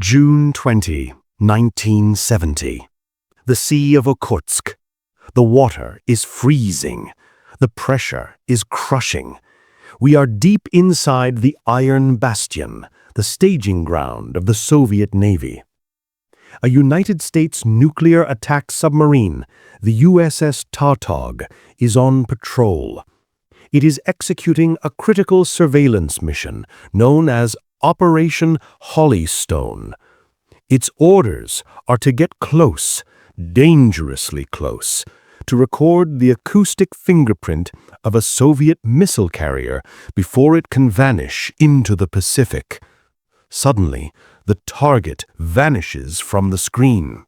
June 20, 1970. The Sea of Okhotsk. The water is freezing. The pressure is crushing. We are deep inside the Iron Bastion, the staging ground of the Soviet Navy. A United States nuclear attack submarine, the USS Tautog, is on patrol. It is executing a critical surveillance mission known as Operation Holystone. Its orders are to get close, dangerously close, to record the acoustic fingerprint of a Soviet missile carrier before it can vanish into the Pacific. Suddenly, the target vanishes from the screen.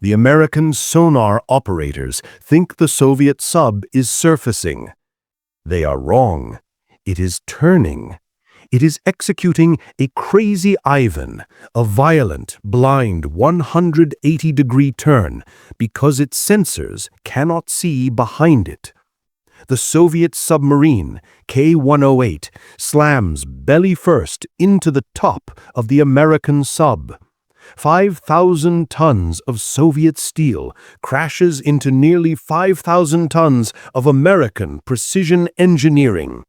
The American sonar operators think the Soviet sub is surfacing. They are wrong. It is turning. It is executing a crazy Ivan, a violent, blind 180-degree turn because its sensors cannot see behind it. The Soviet submarine, K-108, slams belly first into the top of the American sub. 5,000 tons of Soviet steel crashes into nearly 5,000 tons of American precision engineering.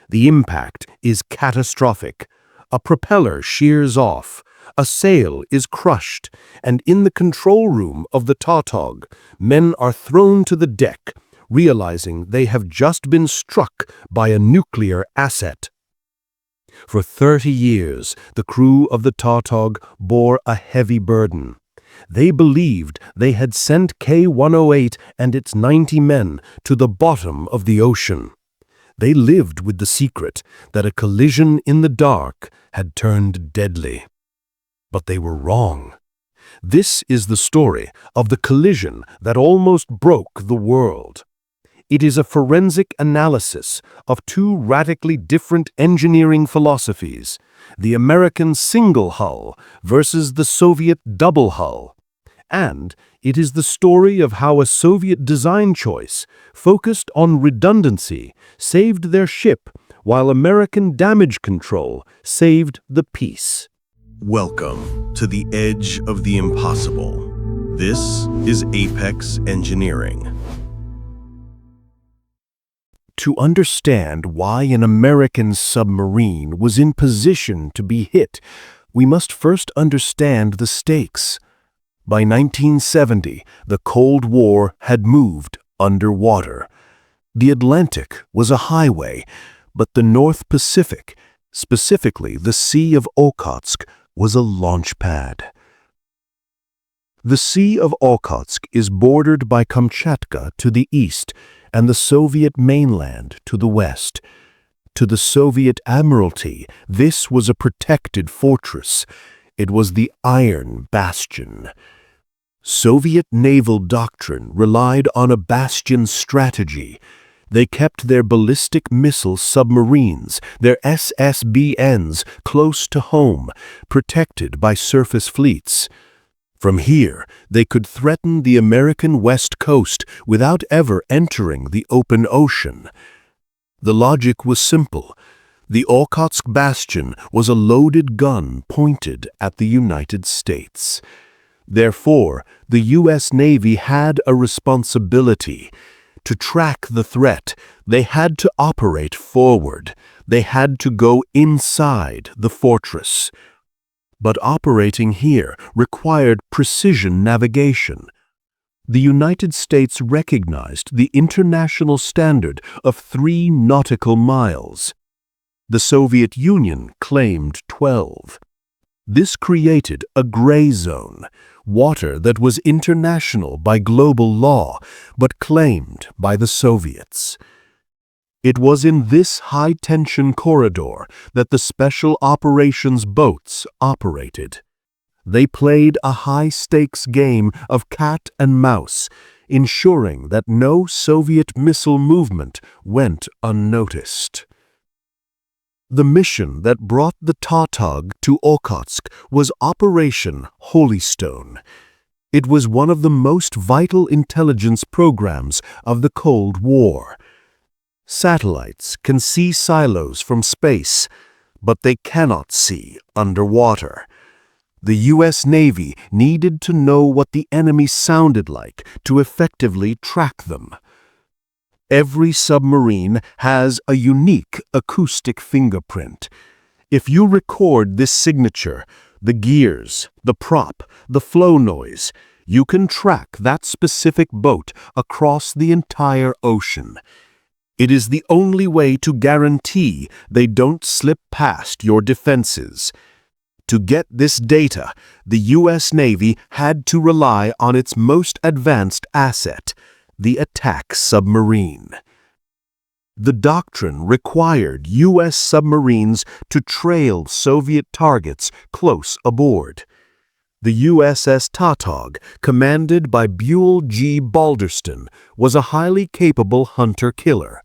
The impact is catastrophic. A propeller shears off, a sail is crushed, and in the control room of the Tautog, men are thrown to the deck, realizing they have just been struck by a nuclear asset. For 30 years, the crew of the Tautog bore a heavy burden. They believed they had sent K-108 and its 90 men to the bottom of the ocean. They lived with the secret that a collision in the dark had turned deadly. But they were wrong. This is the story of the collision that almost broke the world. It is a forensic analysis of two radically different engineering philosophies, the American single hull versus the Soviet double hull. And it is the story of how a Soviet design choice, focused on redundancy, saved their ship, while American damage control saved the peace. Welcome to the edge of the impossible. This is Apex Engineering. To understand why an American submarine was in position to be hit, we must first understand the stakes. By 1970, the Cold War had moved underwater. The Atlantic was a highway, but the North Pacific, specifically the Sea of Okhotsk, was a launch pad. The Sea of Okhotsk is bordered by Kamchatka to the east and the Soviet mainland to the west. To the Soviet Admiralty, this was a protected fortress. It was the Iron Bastion. Soviet naval doctrine relied on a bastion strategy. They kept their ballistic missile submarines, their SSBNs, close to home, protected by surface fleets. From here, they could threaten the American West Coast without ever entering the open ocean. The logic was simple. The Okhotsk Bastion was a loaded gun pointed at the United States. Therefore, the U.S. Navy had a responsibility. To track the threat, they had to operate forward. They had to go inside the fortress. But operating here required precision navigation. The United States recognized the international standard of 3 nautical miles. The Soviet Union claimed 12. This created a gray zone, water that was international by global law, but claimed by the Soviets. It was in this high-tension corridor that the Special Operations boats operated. They played a high-stakes game of cat and mouse, ensuring that no Soviet missile movement went unnoticed. The mission that brought the Tautog to Okhotsk was Operation Holystone. It was one of the most vital intelligence programs of the Cold War. Satellites can see silos from space, but they cannot see underwater. The U.S. Navy needed to know what the enemy sounded like to effectively track them. Every submarine has a unique acoustic fingerprint. If you record this signature, the gears, the prop, the flow noise, you can track that specific boat across the entire ocean. It is the only way to guarantee they don't slip past your defenses. To get this data, the U.S. Navy had to rely on its most advanced asset, the attack submarine. The doctrine required U.S. submarines to trail Soviet targets close aboard. The USS Tautog, commanded by Buell G. Balderston, was a highly capable hunter-killer.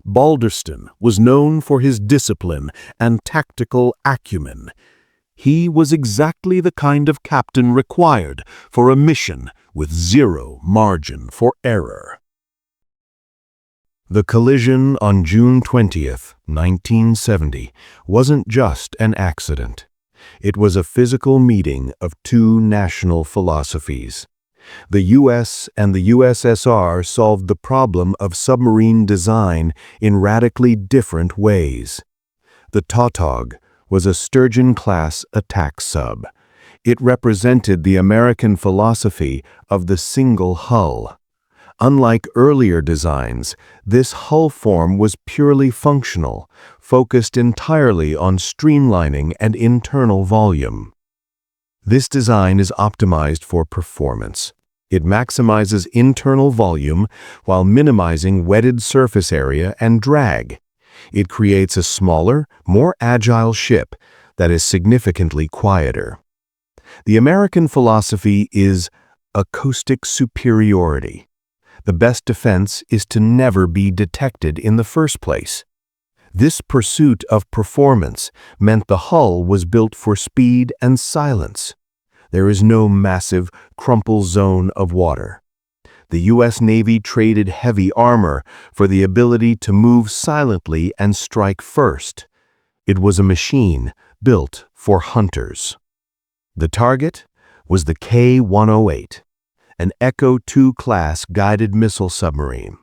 Balderston was known for his discipline and tactical acumen. He was exactly the kind of captain required for a mission with zero margin for error. The collision on June 20th, 1970, wasn't just an accident. It was a physical meeting of two national philosophies. The U.S. and the USSR solved the problem of submarine design in radically different ways. The Tautog was a Sturgeon-class attack sub. It represented the American philosophy of the single hull. Unlike earlier designs, this hull form was purely functional, focused entirely on streamlining and internal volume. This design is optimized for performance. It maximizes internal volume while minimizing wetted surface area and drag. It creates a smaller, more agile ship that is significantly quieter. The American philosophy is acoustic superiority. The best defense is to never be detected in the first place. This pursuit of performance meant the hull was built for speed and silence. There is no massive, crumple zone of water. The U.S. Navy traded heavy armor for the ability to move silently and strike first. It was a machine built for hunters. The target was the K-108, an Echo II class guided missile submarine.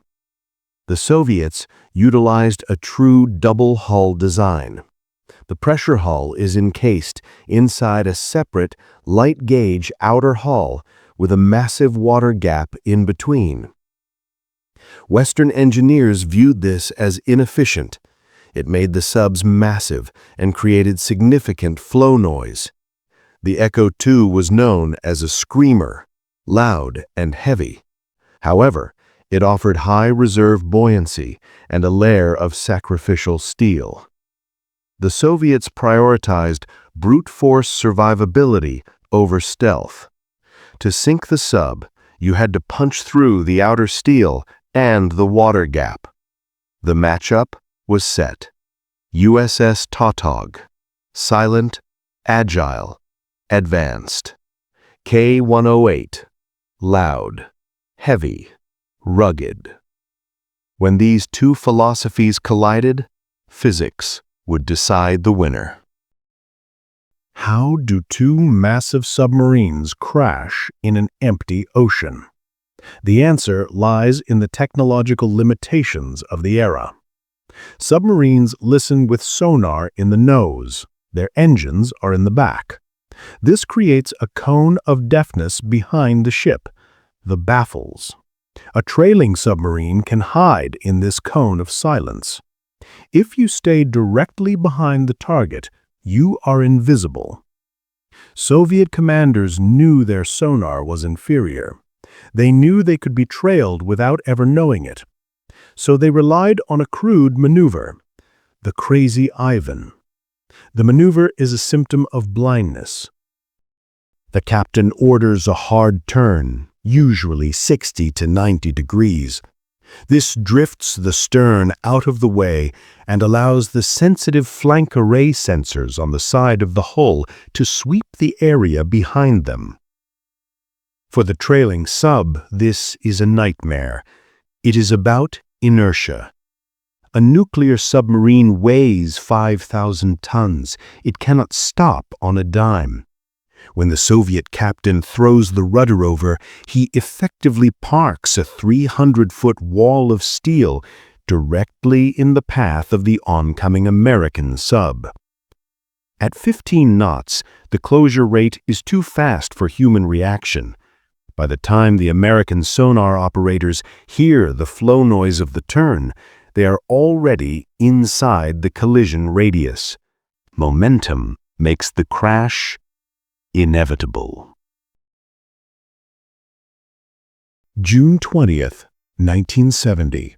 The Soviets utilized a true double-hull design. The pressure hull is encased inside a separate, light-gauge outer hull with a massive water gap in between. Western engineers viewed this as inefficient. It made the subs massive and created significant flow noise. The Echo II was known as a screamer, loud and heavy. However, it offered high reserve buoyancy and a layer of sacrificial steel. The Soviets prioritized brute force survivability over stealth. To sink the sub, you had to punch through the outer steel and the water gap. The matchup was set. USS Tautog, silent, agile, advanced. K-108, loud, heavy, rugged. When these two philosophies collided, physics would decide the winner. How do two massive submarines crash in an empty ocean? The answer lies in the technological limitations of the era. Submarines listen with sonar in the nose. Their engines are in the back. This creates a cone of deafness behind the ship, the baffles. A trailing submarine can hide in this cone of silence. If you stay directly behind the target, you are invisible. Soviet commanders knew their sonar was inferior. They knew they could be trailed without ever knowing it. So they relied on a crude maneuver, the Crazy Ivan. The maneuver is a symptom of blindness. The captain orders a hard turn, usually 60 to 90 degrees. This drifts the stern out of the way and allows the sensitive flank array sensors on the side of the hull to sweep the area behind them. For the trailing sub, this is a nightmare. It is about inertia. A nuclear submarine weighs 5,000 tons. It cannot stop on a dime. When the Soviet captain throws the rudder over, he effectively parks a 300-foot wall of steel directly in the path of the oncoming American sub. At 15 knots, the closure rate is too fast for human reaction. By the time the American sonar operators hear the flow noise of the turn, they are already inside the collision radius. Momentum makes the crash inevitable. June 20th, 1970.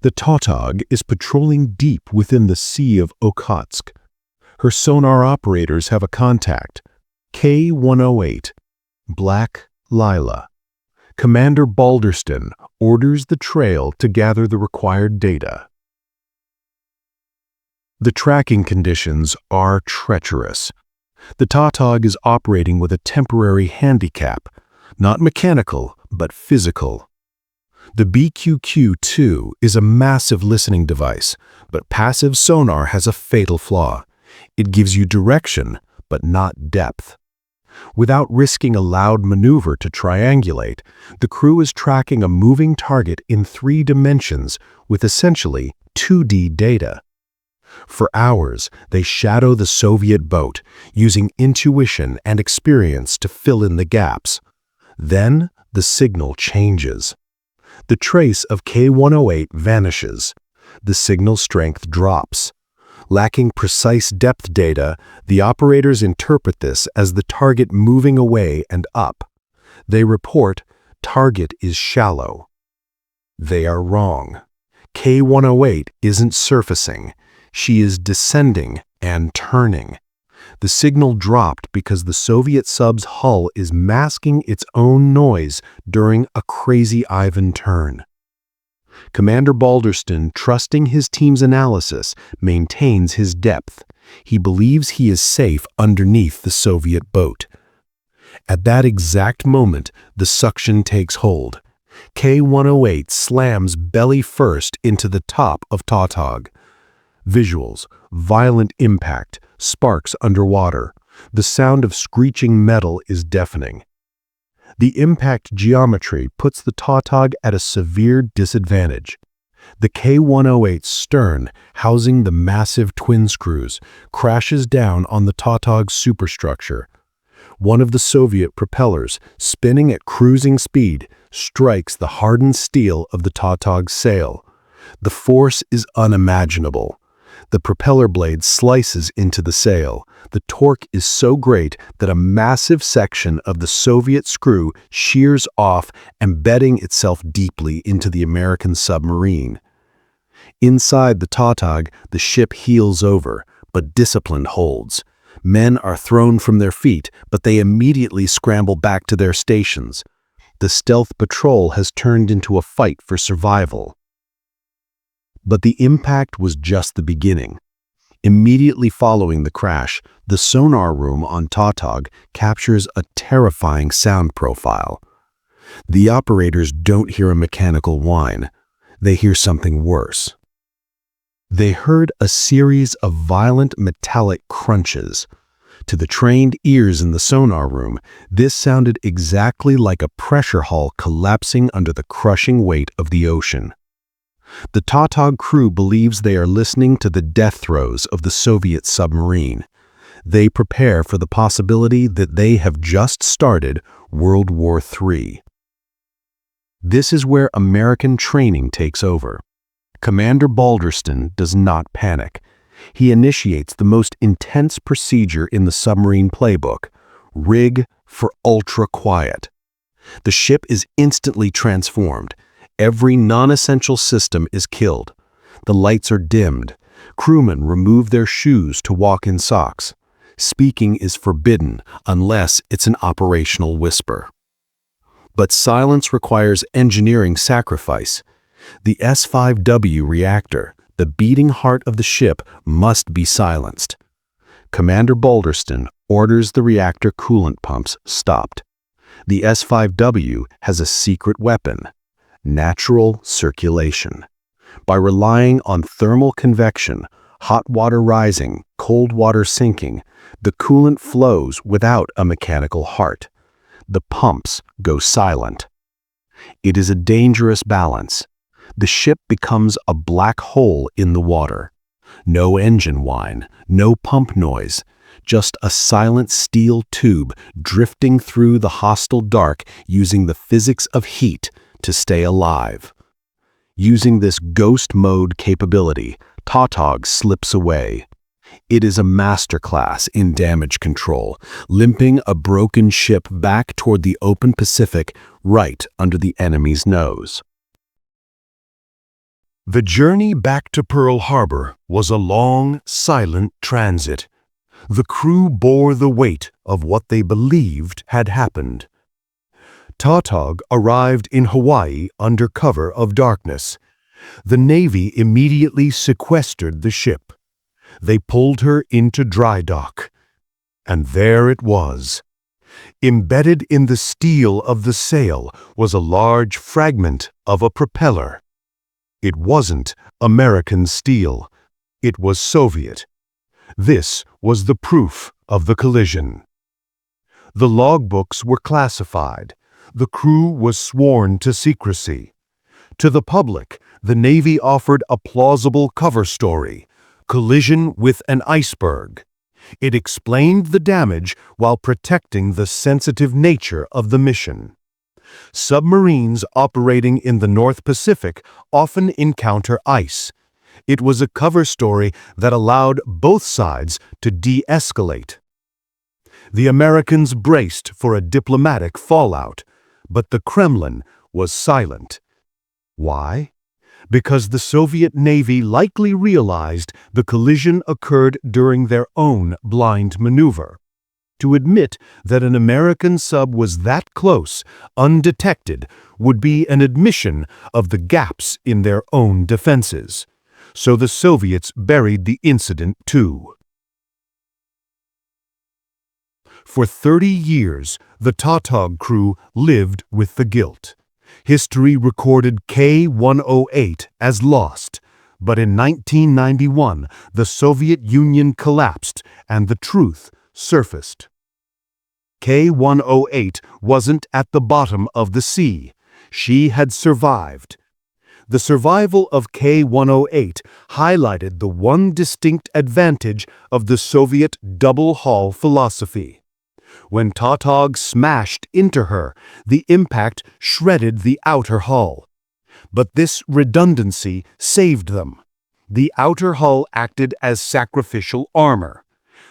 The Tautog is patrolling deep within the Sea of Okhotsk. Her sonar operators have a contact, K-108, Black Lila. Commander Balderston orders the trail to gather the required data. The tracking conditions are treacherous. The Tautog is operating with a temporary handicap, not mechanical, but physical. The BQQ-2 is a massive listening device, but passive sonar has a fatal flaw. It gives you direction, but not depth. Without risking a loud maneuver to triangulate, the crew is tracking a moving target in 3 dimensions with essentially 2D data. For hours, they shadow the Soviet boat, using intuition and experience to fill in the gaps. Then, the signal changes. The trace of K-108 vanishes. The signal strength drops. Lacking precise depth data, the operators interpret this as the target moving away and up. They report, "Target is shallow." They are wrong. K-108 isn't surfacing. She is descending and turning. The signal dropped because the Soviet sub's hull is masking its own noise during a Crazy Ivan turn. Commander Balderston, trusting his team's analysis, maintains his depth. He believes he is safe underneath the Soviet boat. At that exact moment, the suction takes hold. K-108 slams belly first into the top of Tautog. Visuals, violent impact, sparks underwater. The sound of screeching metal is deafening. The impact geometry puts the Tautog at a severe disadvantage. The K-108's stern, housing the massive twin screws, crashes down on the Tautog's superstructure. One of the Soviet propellers, spinning at cruising speed, strikes the hardened steel of the Tautog's sail. The force is unimaginable. The propeller blade slices into the sail. The torque is so great that a massive section of the Soviet screw shears off, embedding itself deeply into the American submarine. Inside the Tautog, the ship heels over, but discipline holds. Men are thrown from their feet, but they immediately scramble back to their stations. The stealth patrol has turned into a fight for survival. But the impact was just the beginning. Immediately following the crash, the sonar room on Tautog captures a terrifying sound profile. The operators don't hear a mechanical whine. They hear something worse. They heard a series of violent metallic crunches. To the trained ears in the sonar room, this sounded exactly like a pressure hull collapsing under the crushing weight of the ocean. The Tautog crew believes they are listening to the death throes of the Soviet submarine. They prepare for the possibility that they have just started World War III. This is where American training takes over. Commander Balderston does not panic. He initiates the most intense procedure in the submarine playbook: rig for ultra quiet. The ship is instantly transformed. Every non-essential system is killed. The lights are dimmed. Crewmen remove their shoes to walk in socks. Speaking is forbidden unless it's an operational whisper. But silence requires engineering sacrifice. The S-5W reactor, the beating heart of the ship, must be silenced. Commander Balderston orders the reactor coolant pumps stopped. The S-5W has a secret weapon: natural circulation. By relying on thermal convection, Hot water rising, cold water sinking, the coolant flows without a mechanical heart. The pumps go silent. It is a dangerous balance. The ship becomes a black hole in the water. No engine whine, no pump noise, just a silent steel tube drifting through the hostile dark using the physics of heat to stay alive. Using this ghost mode capability, Tautog slips away. It is a masterclass in damage control, limping a broken ship back toward the open Pacific right under the enemy's nose. The journey back to Pearl Harbor was a long, silent transit. The crew bore the weight of what they believed had happened. Tautog arrived in Hawaii under cover of darkness. The Navy immediately sequestered the ship. They pulled her into dry dock. And there it was. Embedded in the steel of the sail was a large fragment of a propeller. It wasn't American steel. It was Soviet. This was the proof of the collision. The logbooks were classified. The crew was sworn to secrecy. To the public, the Navy offered a plausible cover story: collision with an iceberg. It explained the damage while protecting the sensitive nature of the mission. Submarines operating in the North Pacific often encounter ice. It was a cover story that allowed both sides to de-escalate. The Americans braced for a diplomatic fallout, but the Kremlin was silent. Why? Because the Soviet Navy likely realized the collision occurred during their own blind maneuver. To admit that an American sub was that close, undetected, would be an admission of the gaps in their own defenses. So the Soviets buried the incident too. For 30 years, the Tautog crew lived with the guilt. History recorded K-108 as lost, but in 1991, the Soviet Union collapsed and the truth surfaced. K-108 wasn't at the bottom of the sea. She had survived. The survival of K-108 highlighted the one distinct advantage of the Soviet double-hull philosophy. When Tautog smashed into her, the impact shredded the outer hull. But this redundancy saved them. The outer hull acted as sacrificial armor.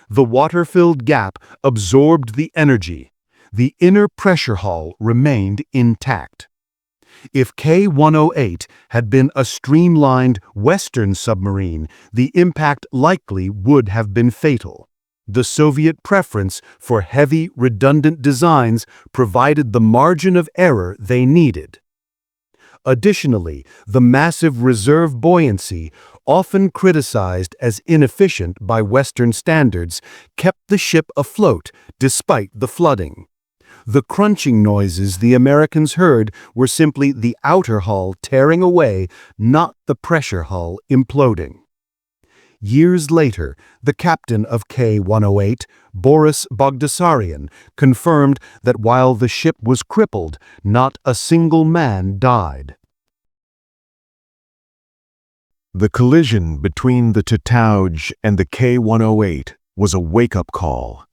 The water-filled gap absorbed the energy. The inner pressure hull remained intact. If K-108 had been a streamlined Western submarine, the impact likely would have been fatal. The Soviet preference for heavy, redundant designs provided the margin of error they needed. Additionally, the massive reserve buoyancy, often criticized as inefficient by Western standards, kept the ship afloat despite the flooding. The crunching noises the Americans heard were simply the outer hull tearing away, not the pressure hull imploding. Years later, the captain of K-108, Boris Bogdasarian, confirmed that while the ship was crippled, not a single man died. The collision between the Tautog and the K-108 was a wake-up call.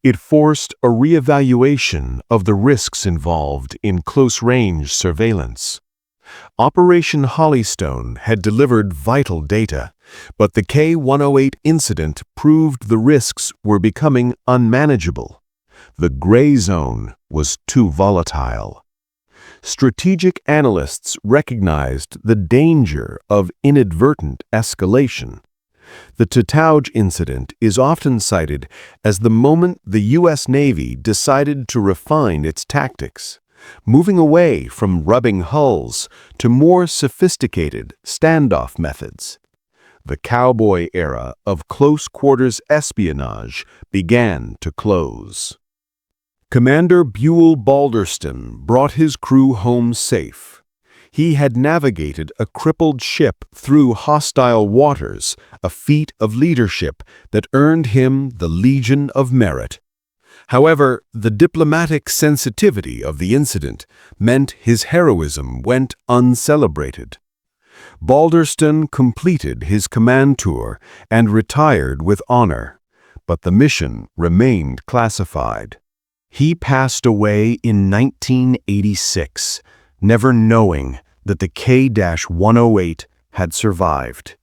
It forced a re-evaluation of the risks involved in close-range surveillance. Operation Holystone had delivered vital data, but the K-108 incident proved the risks were becoming unmanageable. The gray zone was too volatile. Strategic analysts recognized the danger of inadvertent escalation. The Tautog incident is often cited as the moment the U.S. Navy decided to refine its tactics, moving away from rubbing hulls to more sophisticated standoff methods. The cowboy era of close-quarters espionage began to close. Commander Buell Balderston brought his crew home safe. He had navigated a crippled ship through hostile waters, a feat of leadership that earned him the Legion of Merit. However, the diplomatic sensitivity of the incident meant his heroism went uncelebrated. Balderston completed his command tour and retired with honor, but the mission remained classified. He passed away in 1986, never knowing that the K-108 had survived.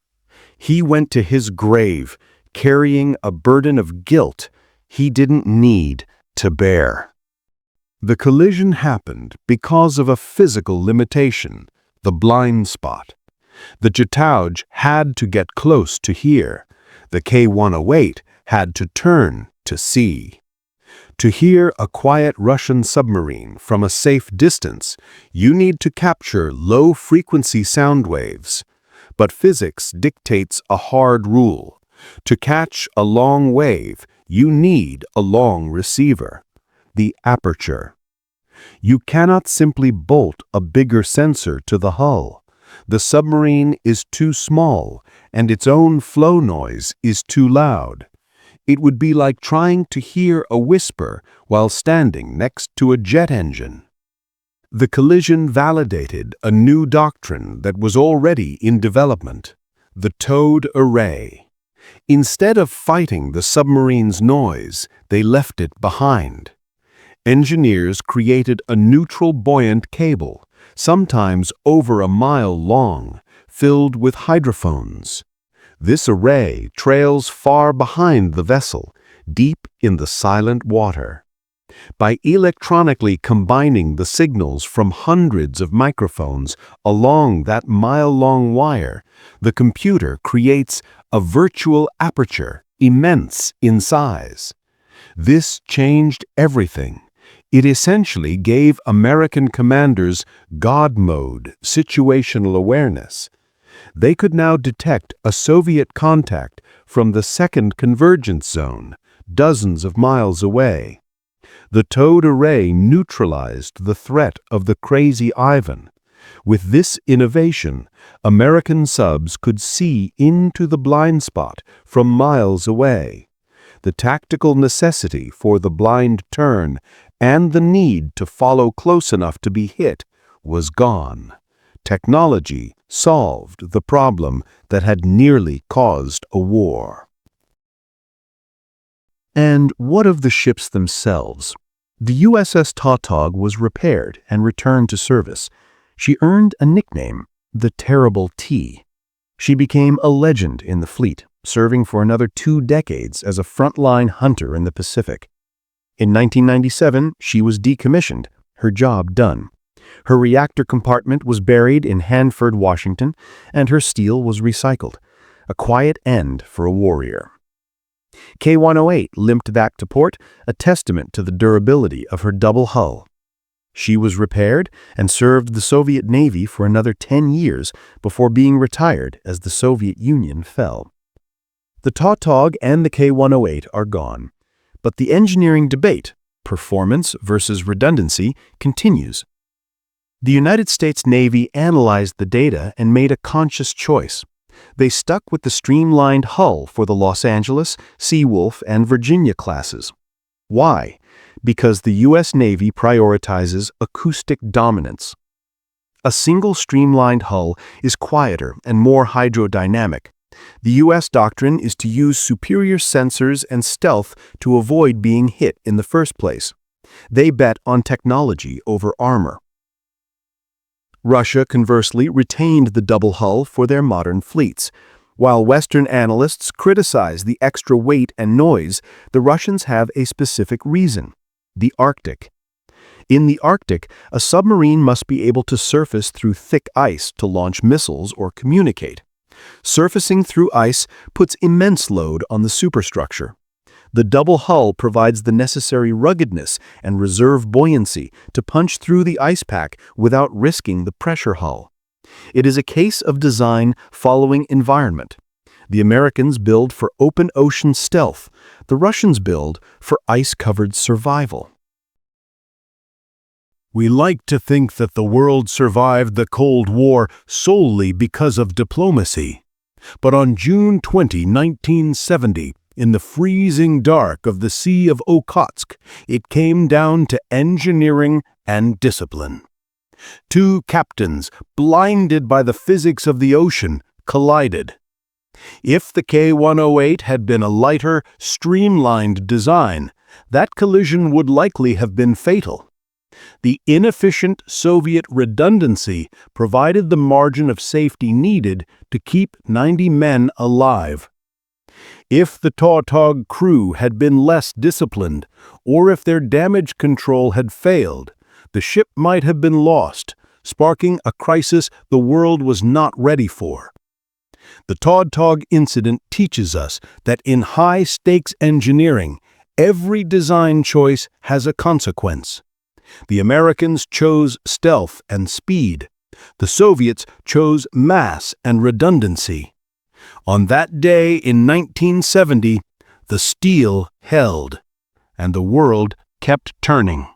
He went to his grave carrying a burden of guilt he didn't need to bear. The collision happened because of a physical limitation, the blind spot. The Tautog had to get close to hear. The K-108 had to turn to see. To hear a quiet Russian submarine from a safe distance, you need to capture low-frequency sound waves. But physics dictates a hard rule. To catch a long wave, you need a long receiver, the aperture. You cannot simply bolt a bigger sensor to the hull. The submarine is too small, and its own flow noise is too loud. It would be like trying to hear a whisper while standing next to a jet engine. The collision validated a new doctrine that was already in development, the towed array. Instead of fighting the submarine's noise, they left it behind. Engineers created a neutral buoyant cable, sometimes over a mile long, filled with hydrophones. This array trails far behind the vessel, deep in the silent water. By electronically combining the signals from hundreds of microphones along that mile-long wire, the computer creates a virtual aperture, immense in size. This changed everything. It essentially gave American commanders God mode, situational awareness. They could now detect a Soviet contact from the second convergence zone, dozens of miles away. The towed array neutralized the threat of the Crazy Ivan. With this innovation, American subs could see into the blind spot from miles away. The tactical necessity for the blind turn and the need to follow close enough to be hit was gone. Technology solved the problem that had nearly caused a war. And what of the ships themselves? The USS Tautog was repaired and returned to service. She earned a nickname, the Terrible T. She became a legend in the fleet, serving for another 2 decades as a frontline hunter in the Pacific. In 1997, she was decommissioned, her job done. Her reactor compartment was buried in Hanford, Washington, and her steel was recycled. A quiet end for a warrior. K-108 limped back to port, a testament to the durability of her double hull. She was repaired and served the Soviet Navy for another 10 years before being retired as the Soviet Union fell. The Tautog and the K-108 are gone, but the engineering debate, performance versus redundancy, continues. The United States Navy analyzed the data and made a conscious choice. They stuck with the streamlined hull for the Los Angeles, Seawolf, and Virginia classes. Why? Because the U.S. Navy prioritizes acoustic dominance. A single streamlined hull is quieter and more hydrodynamic. The U.S. doctrine is to use superior sensors and stealth to avoid being hit in the first place. They bet on technology over armor. Russia, conversely, retained the double hull for their modern fleets. While Western analysts criticize the extra weight and noise, the Russians have a specific reason: the Arctic. In the Arctic, a submarine must be able to surface through thick ice to launch missiles or communicate. Surfacing through ice puts immense load on the superstructure. The double hull provides the necessary ruggedness and reserve buoyancy to punch through the ice pack without risking the pressure hull. It is a case of design following environment. The Americans build for open ocean stealth. The Russians build for ice-covered survival. We like to think that the world survived the Cold War solely because of diplomacy. But on June 20, 1970, in the freezing dark of the Sea of Okhotsk, it came down to engineering and discipline. Two captains, blinded by the physics of the ocean, collided. If the K-108 had been a lighter, streamlined design, that collision would likely have been fatal. The inefficient Soviet redundancy provided the margin of safety needed to keep 90 men alive. If the Tautog crew had been less disciplined, or if their damage control had failed, the ship might have been lost, sparking a crisis the world was not ready for. The Tautog incident teaches us that in high-stakes engineering, every design choice has a consequence. The Americans chose stealth and speed. The Soviets chose mass and redundancy. On that day in 1970, the steel held, and the world kept turning.